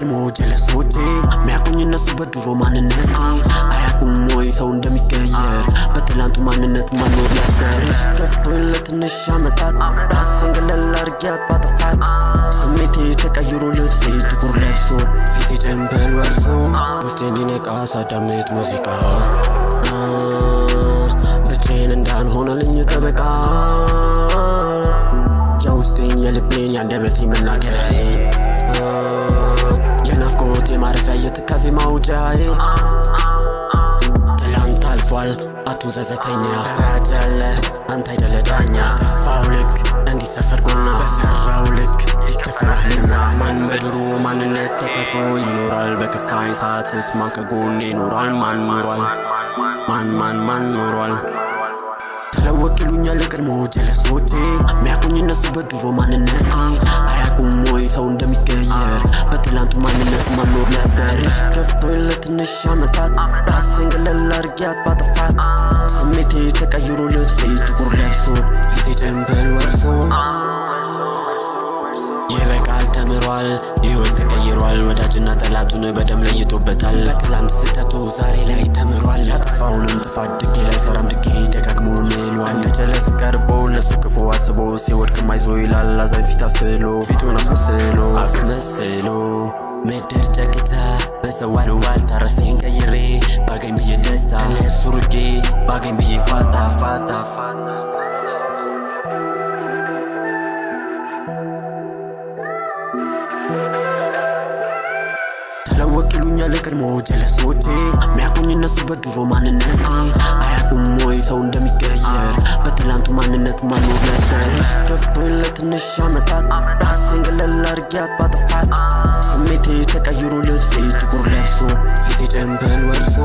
ለቀድሞ ጀለሶቼ ሚያቁኝ እነሱ በድሮ ማንነቴ አያቁም ወይ ሰው እንደሚቀየር በትላንቱ ማንነት ማኖር ነበርሽ ከፍቶኝ ለትንሽ አመታት ራሴን ገለል አድርጊያት ባጠፋት ስሜቴ ተቀይሮ ልብሴ ጥቁር ለብሶ ፊቴ ጭንብል ወርሶ ውስጤ እንዲነቃ ሳዳምጥ ሙዚቃ ብቻዬን እንዳልሆነልኝ ጠበቃ የውስጤን የልቤን ያንደበቴ መናገሪያዬ የናፍቆቴ ማረፊያ የትካዜ ማውጫዬ ትላንት አልፏል አቱን ዘዘተኛ ደረጃ አለ አንተ አይደለ ዳኛ ጠፋው ልክ እንዲሰፈር ጎና በሰራው ልክ ይከፈላልና ማን በድሮ ማንነት ተሰፍሮ ይኖራል በከፋኝ ሰዓትስ ማን ከጎኔ ይኖራል ማን ኖሯል ማን ኖሯል ተለወቅ ይሉኛል የቀድሞ ጀለሶቼ ሚያቁኝ እነሱ በድሮ ማንነቴ አያቁም ወይ ሰው እንደሚቀየር በትላንቱ ማንነት ማኖር ነበርሽ ከፍቶኝ ለትንሽ አመታት ራሴን ገለል አድርጊያት ባጠፋት ስሜቴ ተቀይሮ ልብሴ ጥቁር ለብሶ ፊቴ ጭንብል ወርሶ ይበቃል ተምሯል ሕይወት ተቀይሯል ወዳጅና ጠላቱን በደም ለይቶበታል በትላንት ስህተቱ ዛሬ ላይ ተምሯል ያጠፋውንም ጥፋት ድጌ ላይ ሰራም ድጌ ደጋግሞ ምሏል እንደ ጀለስ ቀርቦ ለሱ ክፉ አስቦ ሲወድቅ ማይዞ ይላል አዛኝ ፊት አስሎ ፊቱን አስመስሎ ምድር ጨቅታ በሰዋን ዋልታ ራሴን ቀይሬ ባገኝ ብዬ ደስታ ለሱ ርቄ ባገኝ ብዬ ፋታ ተለወቅ ይሉኛል የቀድሞ ጀለሶቼ ሚያቁኝ እነሱ በድሮ ማንነቴ አያቁም ወይ ሰው እንደሚቀየር በትላንቱ ማንነት ማኖር ነበርሽ ከፍቶኝ ለትንሽ አመታት ራሴን ገለል አድርጊያት ባጠፋት ስሜቴ ተቀይሮ ልብሴ ጥቁር ለብሶ ፊቴ ጭንብል ወርሶ